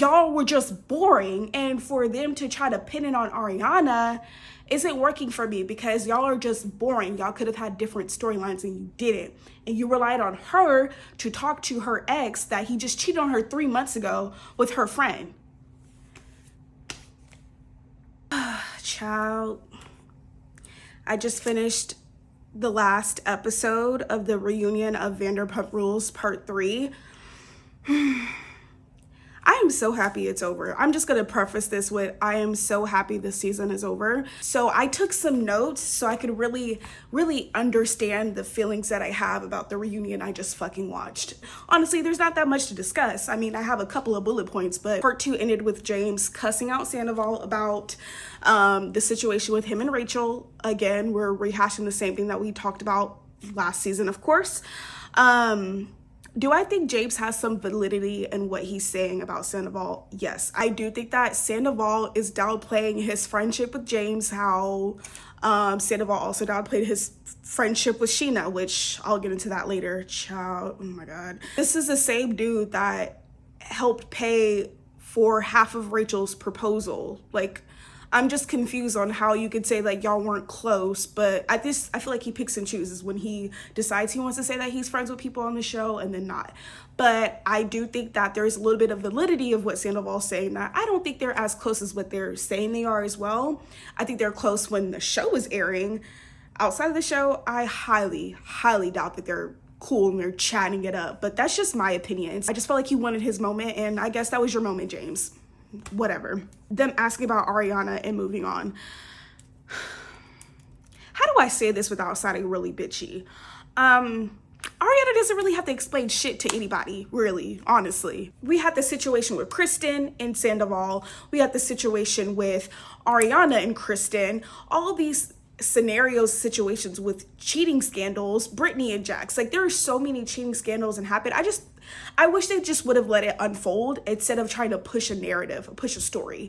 Y'all were just boring, and for them to try to pin it on Ariana isn't working for me because y'all are just boring. Y'all could have had different storylines and you didn't. And you relied on her to talk to her ex that he just cheated on her 3 months ago with her friend. Child, I just finished the last episode of the reunion of Vanderpump Rules Part 3. I am so happy it's over. I'm just gonna preface this with, I am so happy this season is over. So I took some notes so I could really understand the feelings that I have about the reunion I just fucking watched. Honestly, there's not that much to discuss. I mean, I have a couple of bullet points, but part 2 ended with James cussing out Sandoval about the situation with him and Rachel. Again, we're rehashing the same thing that we talked about last season, of course. Do I think James has some validity in what he's saying about Sandoval? Yes, I do think that Sandoval is downplaying his friendship with James, how Sandoval also downplayed his friendship with Sheena, which I'll get into that later. Child, oh my God. This is the same dude that helped pay for half of Rachel's proposal. Like, I'm just confused on how you could say like y'all weren't close, but I feel like he picks and chooses when he decides he wants to say that he's friends with people on the show and then not. But I do think that there's a little bit of validity of what Sandoval's saying, that I don't think they're as close as what they're saying they are as well. I think they're close when the show is airing. Outside of the show, I highly doubt that they're cool and they're chatting it up, but that's just my opinion. I just felt like he wanted his moment, and I guess that was your moment, James. Whatever. Them asking about Ariana and moving on. How do I say this without sounding really bitchy? Ariana doesn't really have to explain shit to anybody, really, honestly. We had the situation with Kristen and Sandoval. We had the situation with Ariana and Kristen. All these scenarios, situations with cheating scandals, Brittany and Jax. Like, there are so many cheating scandals and happen. I wish they just would have let it unfold instead of trying to push a narrative, push a story.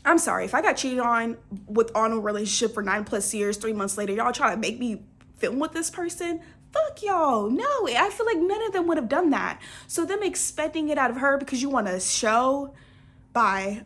I'm sorry, if I got cheated on a relationship for 9+ years, 3 months later, y'all try to make me film with this person? Fuck y'all. No, I feel like none of them would have done that. So them expecting it out of her because you want a show, bye.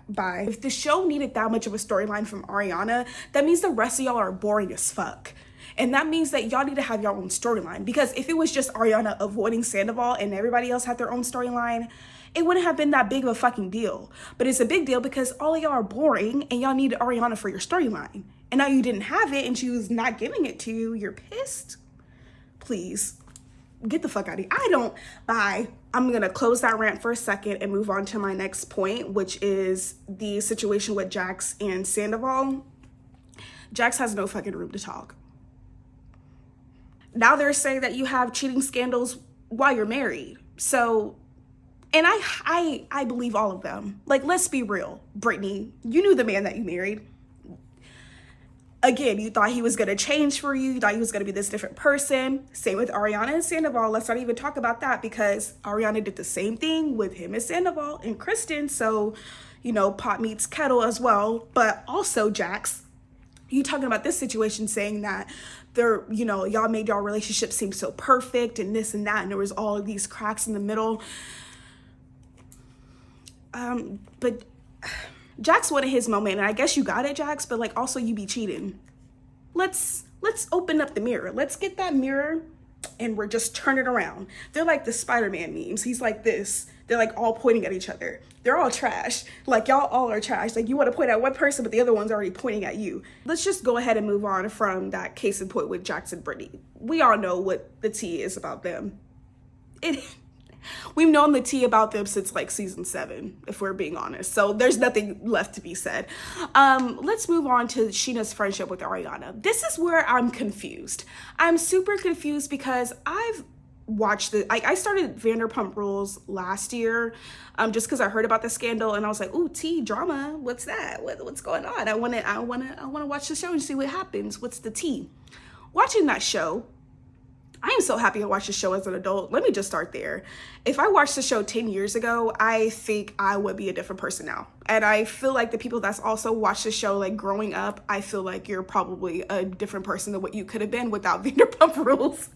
Bye. If the show needed that much of a storyline from Ariana, that means the rest of y'all are boring as fuck. And that means that y'all need to have your own storyline. Because if it was just Ariana avoiding Sandoval and everybody else had their own storyline, it wouldn't have been that big of a fucking deal. But it's a big deal because all of y'all are boring and y'all needed Ariana for your storyline. And now you didn't have it and she was not giving it to you. You're pissed? Please, get the fuck out of here. Bye. I'm gonna close that rant for a second and move on to my next point, which is the situation with Jax and Sandoval. Jax has no fucking room to talk. Now they're saying that you have cheating scandals while you're married. So, and I believe all of them. Like, let's be real. Brittany, you knew the man that you married. Again, you thought he was gonna change for you. You thought he was gonna be this different person. Same with Ariana and Sandoval. Let's not even talk about that because Ariana did the same thing with him and Sandoval and Kristen. So, you know, pot meets kettle as well. But also, Jax, you talking about this situation saying that y'all made y'all relationship seem so perfect and this and that, and there was all of these cracks in the middle. But Jax wanted his moment, and I guess you got it, Jax, but like also you be cheating. Let's open up the mirror. Let's get that mirror and we're just turn it around. They're like the Spider-Man memes. He's like this. They're like all pointing at each other. They're all trash. Like y'all all are trash. Like you want to point at one person, but the other one's already pointing at you. Let's just go ahead and move on from that case in point with Jax and Brittany. We all know what the tea is about them. We've known the tea about them since like season 7, if we're being honest. So there's nothing left to be said. Let's move on to Sheena's friendship with Ariana. This is where I'm confused. I'm super confused because I've watched I started Vanderpump Rules last year, just because I heard about the scandal and I was like, ooh, tea, drama, what's that? What's going on? I want to watch the show and see what happens. What's the tea? Watching that show, I am so happy I watched the show as an adult. Let me just start there. If I watched the show 10 years ago, I think I would be a different person now. And I feel like the people that's also watched the show like growing up, I feel like you're probably a different person than what you could have been without Vanderpump Rules.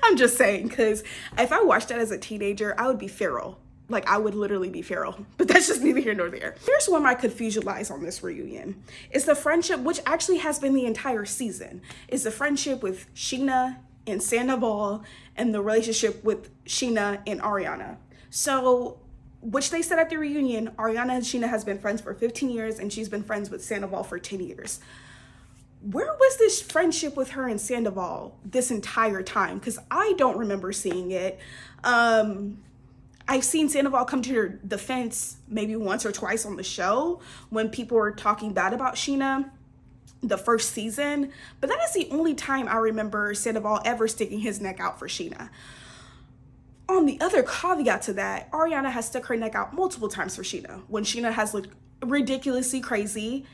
I'm just saying, because if I watched that as a teenager, I would be feral. Like, I would literally be feral, but that's just neither here nor there. Here's where my confusion lies on this reunion. Is the friendship, which actually has been the entire season, is the friendship with Scheana and Sandoval and the relationship with Scheana and Ariana. So, which they said at the reunion, Ariana and Scheana has been friends for 15 years and she's been friends with Sandoval for 10 years. Where was this friendship with her and Sandoval this entire time? Because I don't remember seeing it. I've seen Sandoval come to her defense maybe once or twice on the show when people were talking bad about Scheana the first season, but that is the only time I remember Sandoval ever sticking his neck out for Scheana. On the other caveat to that, Ariana has stuck her neck out multiple times for Scheana. When Scheana has looked ridiculously crazy,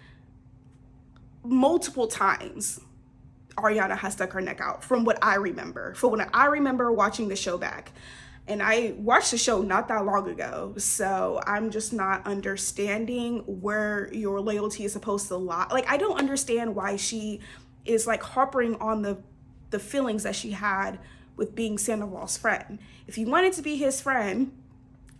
multiple times, Ariana has stuck her neck out from what I remember. From when I remember watching the show back. And I watched the show not that long ago, so I'm just not understanding where your loyalty is supposed to lie. Like, I don't understand why she is like harping on the feelings that she had with being Sandoval's friend. If you wanted to be his friend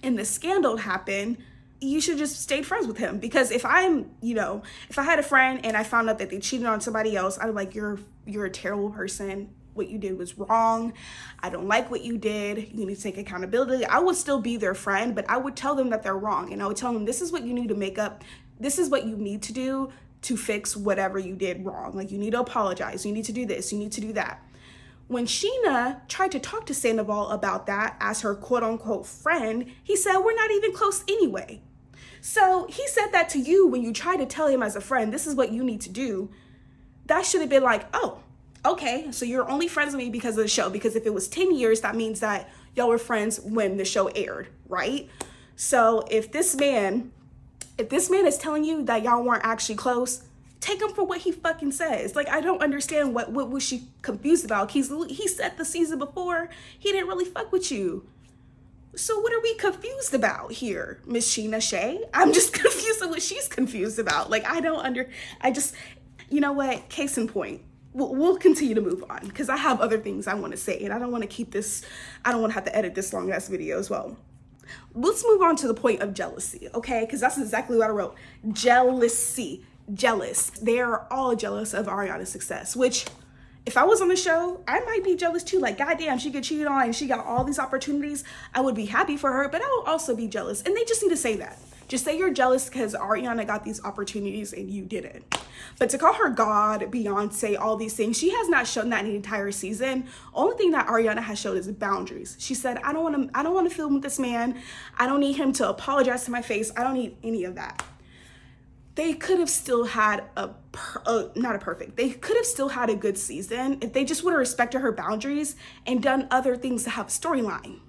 and the scandal happened, you should just stay friends with him. Because if I'm, if I had a friend and I found out that they cheated on somebody else, I'd be like, you're a terrible person. What you did was wrong. I don't like what you did. You need to take accountability. I would still be their friend, but I would tell them that they're wrong. And I would tell them, this is what you need to make up. This is what you need to do to fix whatever you did wrong. Like, you need to apologize. You need to do this. You need to do that. When Scheana tried to talk to Sandoval about that as her quote unquote friend, he said, we're not even close anyway. So he said that to you when you tried to tell him as a friend, this is what you need to do. That should have been like, oh, okay, so you're only friends with me because of the show. Because if it was 10 years, that means that y'all were friends when the show aired, right? So if this man is telling you that y'all weren't actually close, take him for what he fucking says. Like, I don't understand what was she confused about. He said the season before he didn't really fuck with you. So what are we confused about here, Miss Scheana Shay? I'm just confused at what she's confused about. Like, you know what? Case in point. We'll continue to move on because I have other things I want to say and I don't want to have to edit this long ass video as well. Let's move on to the point of jealousy, okay? Because that's exactly what I wrote. Jealousy. Jealous. They're all jealous of Ariana's success, which if I was on the show, I might be jealous too. Like, goddamn, she get cheated on and she got all these opportunities. I would be happy for her, but I would also be jealous. And they just need to say that. Just say you're jealous because Ariana got these opportunities and you didn't. But to call her God, Beyonce, all these things, she has not shown that in the entire season. Only thing that Ariana has showed is boundaries. She said, I don't want to film with this man. I don't need him to apologize to my face. I don't need any of that. They could have still had they could have still had a good season if they just would have respected her boundaries and done other things to have a storyline.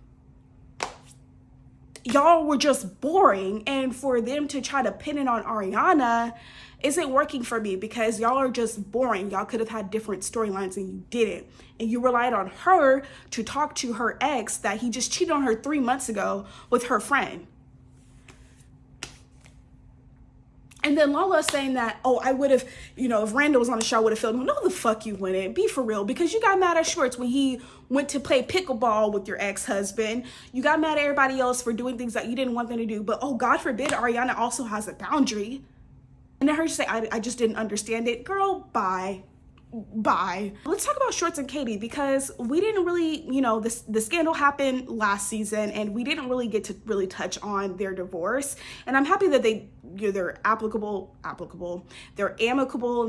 Y'all were just boring, and for them to try to pin it on Ariana isn't working for me because y'all are just boring. Y'all could have had different storylines and you didn't. And you relied on her to talk to her ex that he just cheated on her 3 months ago with her friend. And then Lala saying that, oh, I would have, if Randall was on the show, I would have filmed him. No, the fuck you wouldn't. Be for real. Because you got mad at Shorts when he went to play pickleball with your ex-husband. You got mad at everybody else for doing things that you didn't want them to do. But, oh, God forbid, Ariana also has a boundary. And then her just say, I just didn't understand it. Girl, bye. Let's talk about Shorts and Katie because we didn't really, the scandal happened last season and we didn't really get to really touch on their divorce. And I'm happy that they're they're amicable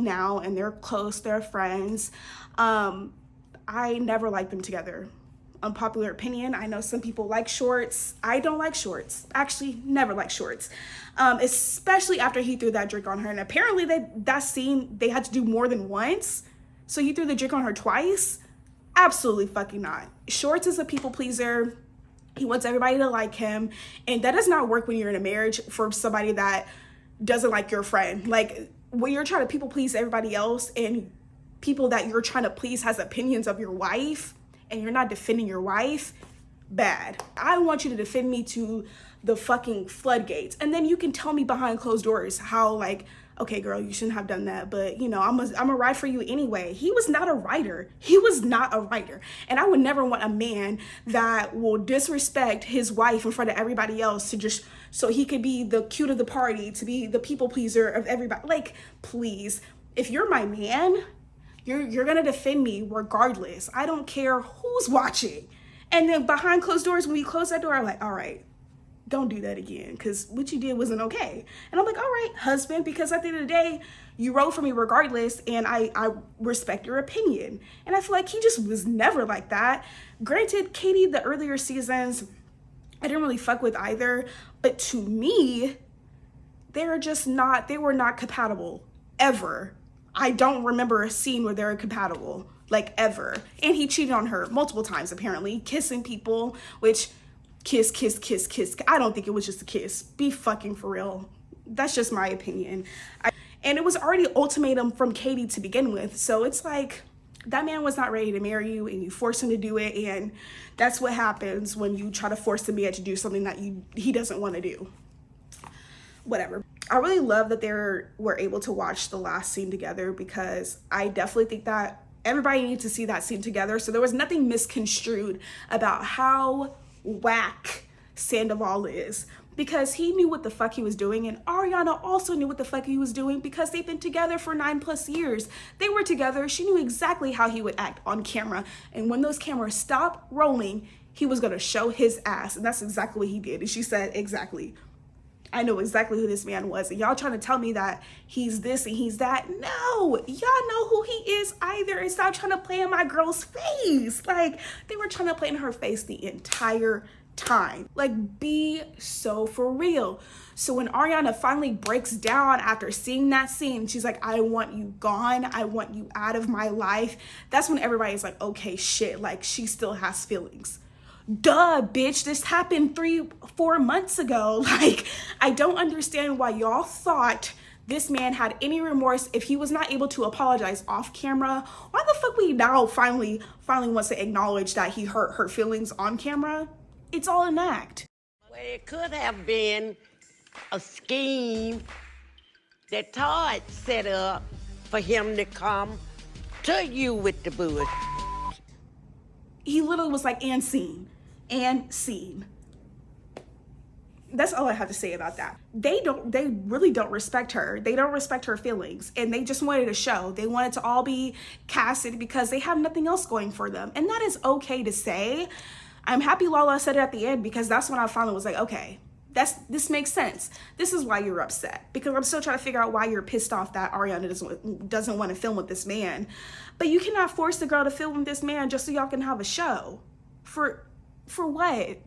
now and they're close, they're friends. I never liked them together. Unpopular opinion. I know some people like Shorts. I don't like Shorts. Actually, never liked Shorts. Especially after he threw that drink on her. And apparently that scene, they had to do more than once. So he threw the drink on her twice? Absolutely fucking not. Shorts is a people pleaser. He wants everybody to like him. And that does not work when you're in a marriage for somebody that doesn't like your friend. Like, when you're trying to people please everybody else and people that you're trying to please has opinions of your wife and you're not defending your wife, bad. I want you to defend me to the fucking floodgates. And then you can tell me behind closed doors how, like, okay, girl, you shouldn't have done that, but you know, I'm a ride for you anyway. He was not a writer. He was not a writer. And I would never want a man that will disrespect his wife in front of everybody else to just, so he could be the cute of the party, to be the people pleaser of everybody. Like, please, if you're my man, you're gonna defend me regardless. I don't care who's watching. And then behind closed doors, when we close that door, I'm like, all right, don't do that again, because what you did wasn't okay. And I'm like, all right, husband, because at the end of the day, you wrote for me regardless, and I respect your opinion. And I feel like he just was never like that. Granted, Katie, the earlier seasons, I didn't really fuck with either, but to me, they were not compatible, ever. I don't remember a scene where they were compatible, like, ever. And he cheated on her multiple times, apparently, kissing people, which, kiss. I don't think it was just a kiss. Be fucking for real. That's just my opinion. And it was already ultimatum from Katie to begin with. So it's like, that man was not ready to marry you, and you forced him to do it. And that's what happens when you try to force the man to do something that he doesn't want to do. Whatever. I really love that they were able to watch the last scene together, because I definitely think that everybody needs to see that scene together. So there was nothing misconstrued about how whack Sandoval is, because he knew what the fuck he was doing, and Ariana also knew what the fuck he was doing, because they've been together for 9+ years. They were together. She knew exactly how he would act on camera, and when those cameras stopped rolling, he was gonna show his ass, and that's exactly what he did. And she said, exactly, I know exactly who this man was. And y'all trying to tell me that he's this and he's that. No, y'all know who he is either. And stop trying to play in my girl's face. Like, they were trying to play in her face the entire time. Like, be so for real. So when Ariana finally breaks down after seeing that scene, she's like, I want you gone. I want you out of my life. That's when everybody's like, okay, shit, like, she still has feelings. Duh, bitch, this happened 3-4 months ago. Like, I don't understand why y'all thought this man had any remorse if he was not able to apologize off camera. Why the fuck we now finally wants to acknowledge that he hurt her feelings on camera? It's all an act. Well, it could have been a scheme that Todd set up for him to come to you with the bush. He literally was like, and scene. That's all I have to say about that. They really don't respect her. They don't respect her feelings, and they just wanted a show. They wanted to all be casted because they have nothing else going for them. And that is okay to say. I'm happy Lala said it at the end, because that's when I finally was like, okay, this makes sense. This is why you're upset, because I'm still trying to figure out why you're pissed off that Ariana doesn't want to film with this man. But you cannot force the girl to film with this man just so y'all can have a show. For what?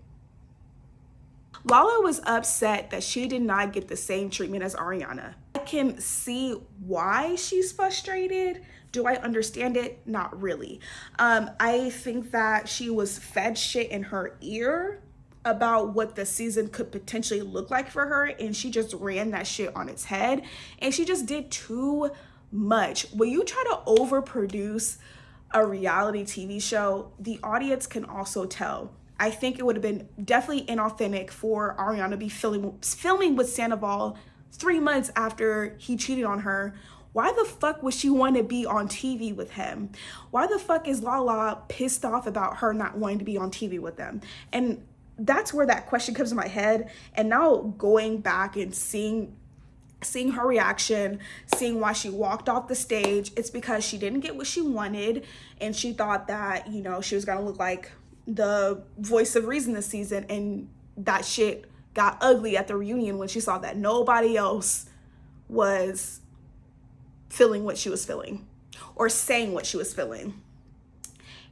Lala was upset that she did not get the same treatment as Ariana. I can see why she's frustrated. Do I understand it? Not really. I think that she was fed shit in her ear about what the season could potentially look like for her, and she just ran that shit on its head, and she just did too much. When you try to overproduce a reality TV show, the audience can also tell. I think it would have been definitely inauthentic for Ariana to be filming with Sandoval 3 months after he cheated on her. Why the fuck would she want to be on TV with him? Why the fuck is Lala pissed off about her not wanting to be on TV with them? And that's where that question comes to my head. And now going back and seeing her reaction, seeing why she walked off the stage, it's because she didn't get what she wanted, and she thought that, you know, she was gonna look like the voice of reason this season, and that shit got ugly at the reunion when she saw that nobody else was feeling what she was feeling or saying what she was feeling.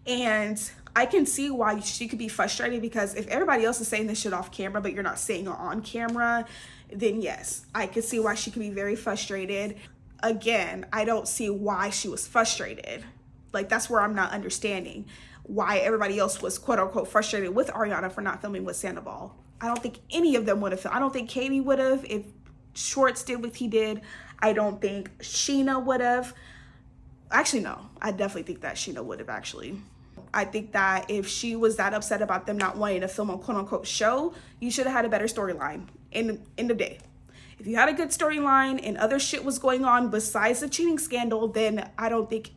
And I can see why she could be frustrated, because if everybody else is saying this shit off camera but you're not saying it on camera, then yes, I could see why she could be very frustrated. Again, I don't see why she was frustrated. Like, that's where I'm not understanding why everybody else was quote unquote frustrated with Ariana for not filming with Sandoval. I don't think any of them would have. I don't think Katie would have if Schwartz did what he did. I don't think Sheena would have. Actually, no, I definitely think that Sheena would have actually. I think that if she was that upset about them not wanting to film a quote unquote show, you should have had a better storyline in the day. If you had a good storyline and other shit was going on besides the cheating scandal, then I don't think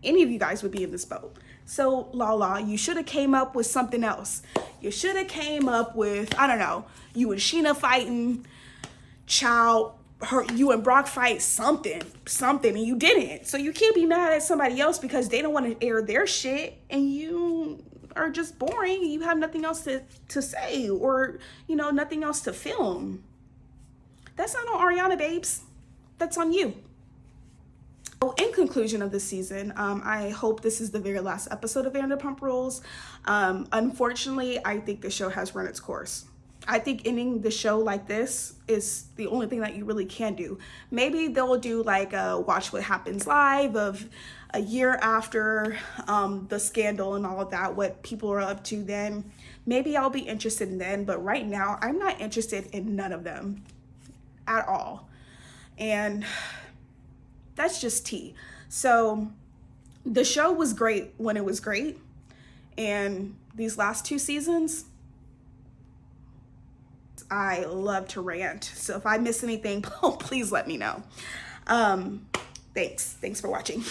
any of you guys would be in this boat. So Lala, you should have came up with something else. You should have came up with, I don't know, you and Sheena fighting, you and Brock fight something, and you didn't. So you can't be mad at somebody else because they don't want to air their shit and you are just boring. You have nothing else to say, or, you know, nothing else to film. That's not on Ariana, babes. That's on you. So in conclusion of this season, I hope this is the very last episode of Vanderpump Rules. Unfortunately, I think the show has run its course. I think ending the show like this is the only thing that you really can do. Maybe they'll do like a Watch What Happens Live of a year after the scandal and all of that, what people are up to then. Maybe I'll be interested in then, but right now I'm not interested in none of them at all. And that's just tea. So the show was great when it was great. And these last 2 seasons, I love to rant. So if I miss anything, please let me know. Thanks for watching.